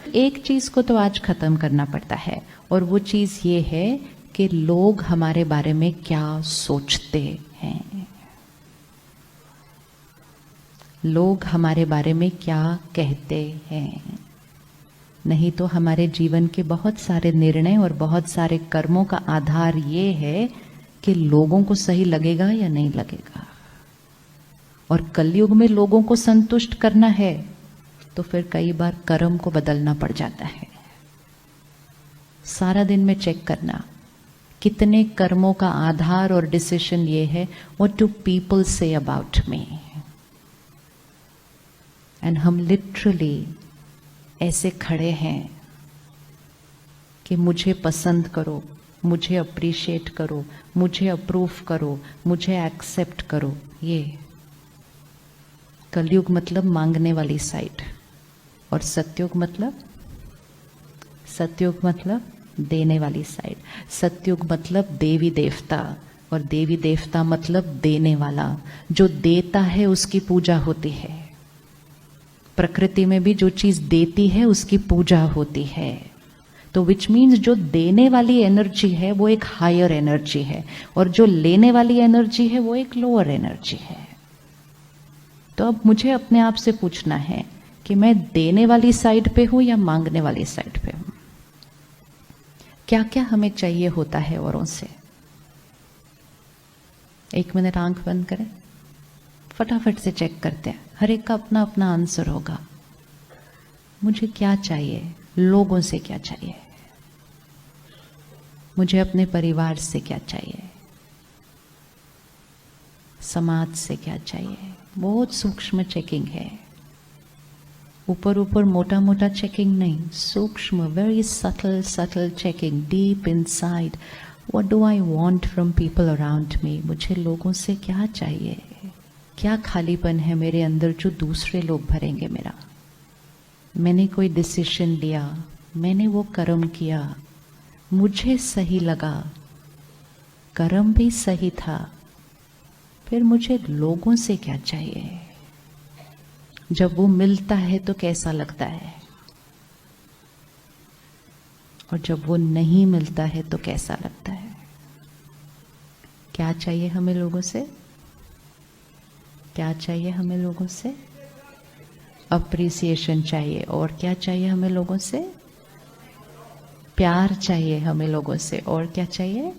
सिर्फ एक चीज को तो आज खत्म करना पड़ता है, और वो चीज ये है कि लोग हमारे बारे में क्या सोचते हैं, लोग हमारे बारे में क्या कहते हैं। नहीं तो हमारे जीवन के बहुत सारे निर्णय और बहुत सारे कर्मों का आधार ये है कि लोगों को सही लगेगा या नहीं लगेगा। और कलयुग में लोगों को संतुष्ट करना है तो फिर कई बार कर्म को बदलना पड़ जाता है। सारा दिन में चेक करना कितने कर्मों का आधार और डिसीजन ये है, what do people say about me. And हम लिटरली ऐसे खड़े हैं कि मुझे पसंद करो, मुझे अप्रिशिएट करो, मुझे अप्रूव करो, मुझे एक्सेप्ट करो। ये कलयुग मतलब मांगने वाली साइड, और सतयुग मतलब देने वाली साइड। सतयुग मतलब देवी देवता, और देवी देवता मतलब देने वाला। जो देता है उसकी पूजा होती है। प्रकृति में भी जो चीज देती है उसकी पूजा होती है। तो विच मीन्स जो देने वाली एनर्जी है वो एक हायर एनर्जी है, और जो लेने वाली एनर्जी है वो एक लोअर एनर्जी है। तो अब मुझे अपने आप से पूछना है कि मैं देने वाली साइड पे हूं या मांगने वाली साइड पे हूं। क्या क्या हमें चाहिए होता है औरों से। 1 मिनट आंख बंद करें, फटाफट से चेक करते हैं। हर एक का अपना अपना आंसर होगा। मुझे क्या चाहिए, लोगों से क्या चाहिए, मुझे अपने परिवार से क्या चाहिए, समाज से क्या चाहिए। बहुत सूक्ष्म चेकिंग है, ऊपर ऊपर मोटा मोटा चेकिंग नहीं, सूक्ष्म, very subtle checking, deep inside. What do I want from people around me. मुझे लोगों से क्या चाहिए, क्या खालीपन है मेरे अंदर जो दूसरे लोग भरेंगे मेरा। मैंने कोई डिसीजन लिया, मैंने वो कर्म किया, मुझे सही लगा, कर्म भी सही था, फिर मुझे लोगों से क्या चाहिए। जब वो मिलता है तो कैसा लगता है, और जब वो नहीं मिलता है तो कैसा लगता है। क्या चाहिए हमें लोगों से, क्या चाहिए हमें लोगों से। अप्रिसिएशन चाहिए, और क्या चाहिए हमें लोगों से। प्यार चाहिए हमें लोगों से, और क्या चाहिए।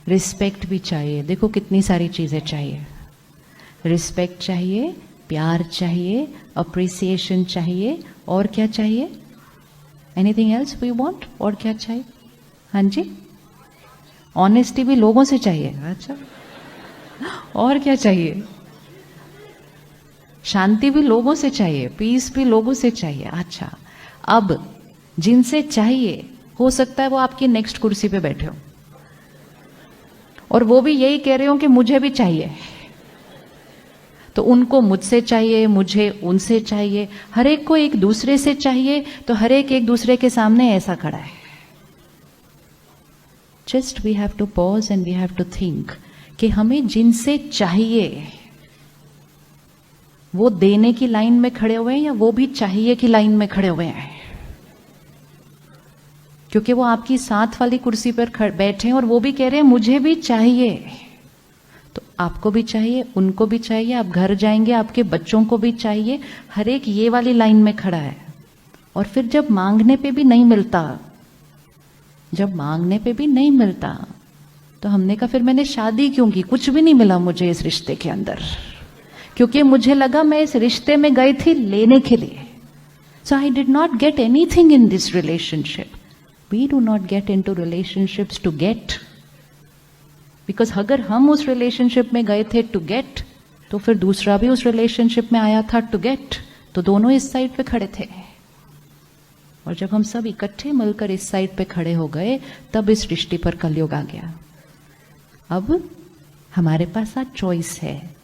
रिस्पेक्ट भी चाहिए। देखो कितनी सारी चीजें चाहिए। रिस्पेक्ट चाहिए, प्यार चाहिए, अप्रिसिएशन चाहिए, और क्या चाहिए। Anything else we want. और क्या चाहिए। हाँ जी, ऑनेस्टी भी लोगों से चाहिए। अच्छा, और क्या चाहिए। शांति भी लोगों से चाहिए, पीस भी लोगों से चाहिए। अच्छा, अब जिनसे चाहिए, हो सकता है वो आपकी नेक्स्ट कुर्सी पे बैठे हो और वो भी यही कह रहे हो कि मुझे भी चाहिए। तो उनको मुझसे चाहिए, मुझे उनसे चाहिए, हर एक को एक दूसरे से चाहिए। तो हर एक दूसरे के सामने ऐसा खड़ा है। Just we have to pause and we have to think कि हमें जिनसे चाहिए वो देने की लाइन में खड़े हुए हैं या वो भी चाहिए की लाइन में खड़े हुए हैं। क्योंकि वो आपकी साथ वाली कुर्सी पर बैठे हैं और वो भी कह रहे हैं मुझे भी चाहिए। तो आपको भी चाहिए, उनको भी चाहिए, आप घर जाएंगे आपके बच्चों को भी चाहिए। हर एक ये वाली लाइन में खड़ा है। और फिर जब मांगने पे भी नहीं मिलता, जब मांगने पे भी नहीं मिलता, तो हमने कहा फिर मैंने शादी क्यों की, कुछ भी नहीं मिला मुझे इस रिश्ते के अंदर, क्योंकि मुझे लगा मैं इस रिश्ते में गई थी लेने के लिए। So I did not get anything in this relationship. We do not get into relationships to get, because अगर हम उस रिलेशनशिप में गए थे टू गेट, तो फिर दूसरा भी उस रिलेशनशिप में आया था टू गेट, तो दोनों इस साइड पे खड़े थे। और जब हम सब इकट्ठे मिलकर इस साइड पे खड़े हो गए, तब इस सृष्टि पर कलयुग आ गया। अब हमारे पास आज चॉइस है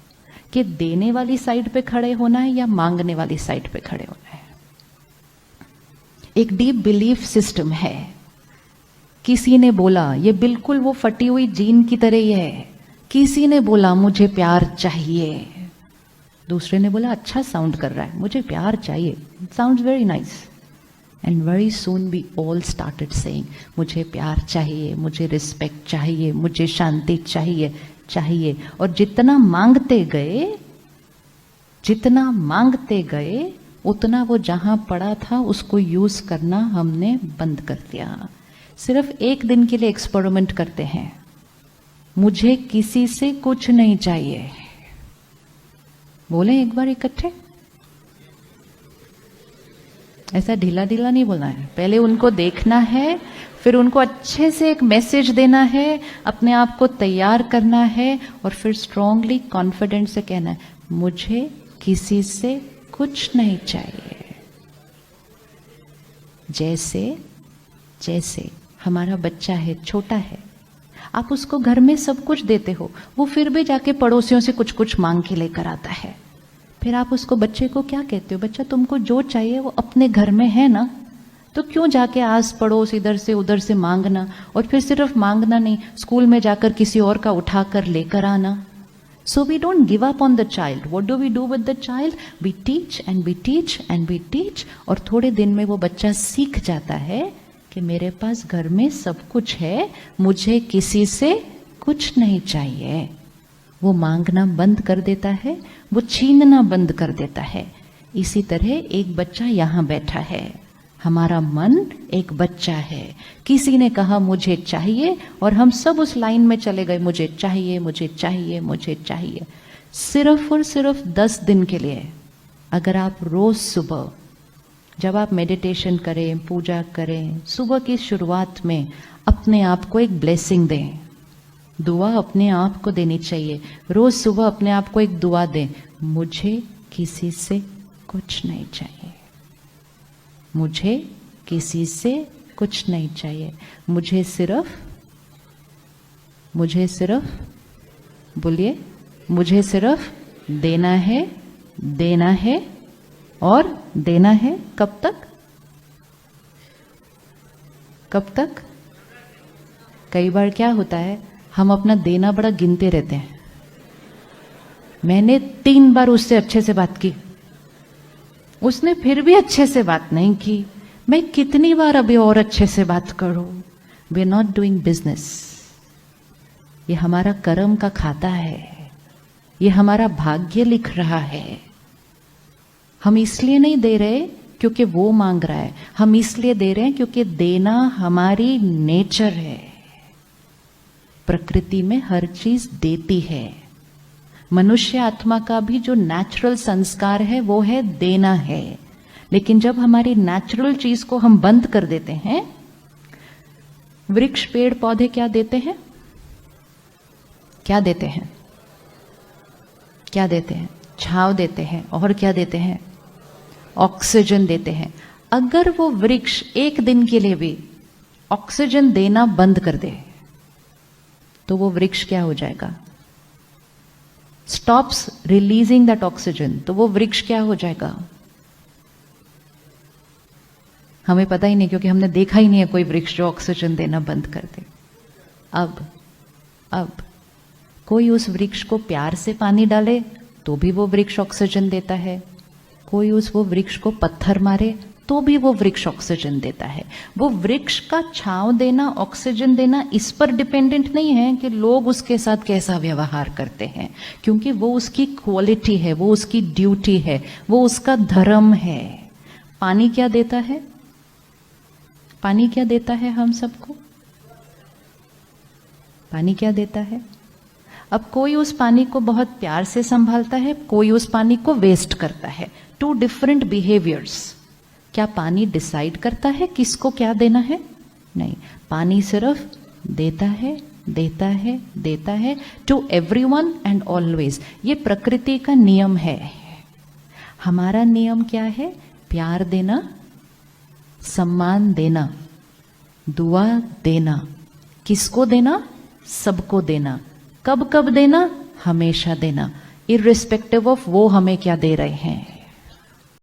कि देने वाली साइड पे खड़े होना है या मांगने वाली साइड पे खड़े होना है। एक डीप बिलीफ सिस्टम है। किसी ने बोला, ये बिल्कुल वो फटी हुई जीन की तरह ही है, किसी ने बोला मुझे प्यार चाहिए, दूसरे ने बोला अच्छा साउंड कर रहा है, मुझे प्यार चाहिए, sounds very nice. And very soon we all started saying, मुझे प्यार चाहिए, मुझे रिस्पेक्ट चाहिए, मुझे शांति चाहिए। और जितना मांगते गए उतना वो जहां पड़ा था उसको यूज करना हमने बंद कर दिया। सिर्फ एक दिन के लिए एक्सपेरिमेंट करते हैं, मुझे किसी से कुछ नहीं चाहिए, बोले एक बार इकट्ठे। ऐसा ढीला ढीला नहीं बोलना है, पहले उनको देखना है, फिर उनको अच्छे से एक मैसेज देना है, अपने आप को तैयार करना है और फिर स्ट्रांगली कॉन्फिडेंट से कहना है, मुझे किसी से कुछ नहीं चाहिए। जैसे हमारा बच्चा है, छोटा है, आप उसको घर में सब कुछ देते हो, वो फिर भी जाके पड़ोसियों से कुछ कुछ मांग के लेकर आता है। फिर आप उसको, बच्चे को क्या कहते हो, बच्चा तुमको जो चाहिए वो अपने घर में है ना, तो क्यों जाके आस पड़ोस इधर से उधर से मांगना, और फिर सिर्फ मांगना नहीं, स्कूल में जाकर किसी और का उठाकर लेकर आना। So we don't give up on the child. What do we do with the child? We teach and we teach and we teach, और थोड़े दिन में वो बच्चा सीख जाता है कि मेरे पास घर में सब कुछ है, मुझे किसी से कुछ नहीं चाहिए। वो मांगना बंद कर देता है, वो छीनना बंद कर देता है। इसी तरह एक बच्चा यहाँ बैठा है, हमारा मन एक बच्चा है, किसी ने कहा मुझे चाहिए और हम सब उस लाइन में चले गए, मुझे चाहिए मुझे चाहिए मुझे चाहिए। सिर्फ और सिर्फ 10 दिन के लिए अगर आप रोज सुबह जब आप मेडिटेशन करें, पूजा करें, सुबह की शुरुआत में अपने आप को एक ब्लेसिंग दें। दुआ अपने आप को देनी चाहिए। रोज सुबह अपने आप को एक दुआ दें, मुझे किसी से कुछ नहीं चाहिए, मुझे किसी से कुछ नहीं चाहिए, मुझे सिर्फ बोलिए, मुझे सिर्फ देना है और देना है। कब तक? कई बार क्या होता है, हम अपना देना बड़ा गिनते रहते हैं। मैंने 3 बार उससे अच्छे से बात की, उसने फिर भी अच्छे से बात नहीं की, मैं कितनी बार अभी और अच्छे से बात करूं? We are not doing business. ये हमारा कर्म का खाता है, ये हमारा भाग्य लिख रहा है। हम इसलिए नहीं दे रहे क्योंकि वो मांग रहा है, हम इसलिए दे रहे हैं क्योंकि देना हमारी नेचर है। प्रकृति में हर चीज देती है। मनुष्य आत्मा का भी जो नेचुरल संस्कार है वो है देना है। लेकिन जब हमारी नेचुरल चीज को हम बंद कर देते हैं, वृक्ष पेड़ पौधे क्या देते हैं? क्या देते हैं? छांव देते हैं। और क्या देते हैं? ऑक्सीजन देते हैं। अगर वो वृक्ष एक दिन के लिए भी ऑक्सीजन देना बंद कर दे तो वो वृक्ष क्या हो जाएगा? स्टॉप्स रिलीजिंग दैट ऑक्सीजन, तो वो वृक्ष क्या हो जाएगा? हमें पता ही नहीं, क्योंकि हमने देखा ही नहीं है कोई वृक्ष जो ऑक्सीजन देना बंद कर दे। अब कोई उस वृक्ष को प्यार से पानी डाले तो भी वो वृक्ष ऑक्सीजन देता है, कोई वो वृक्ष को पत्थर मारे तो भी वो वृक्ष ऑक्सीजन देता है। वो वृक्ष का छांव देना, ऑक्सीजन देना इस पर डिपेंडेंट नहीं है कि लोग उसके साथ कैसा व्यवहार करते हैं, क्योंकि वो उसकी क्वालिटी है, वो उसकी ड्यूटी है, वो उसका धर्म है। पानी क्या देता है? पानी क्या देता है हम सबको? पानी क्या देता है? अब कोई उस पानी को बहुत प्यार से संभालता है, कोई उस पानी को वेस्ट करता है। 2 डिफरेंट बिहेवियर्स। क्या पानी डिसाइड करता है किसको क्या देना है? नहीं, पानी सिर्फ देता है टू एवरीवन एंड ऑलवेज। ये प्रकृति का नियम है। हमारा नियम क्या है? प्यार देना, सम्मान देना, दुआ देना। किसको देना? सबको देना। कब कब देना? हमेशा देना, इररिस्पेक्टिव ऑफ वो हमें क्या दे रहे हैं।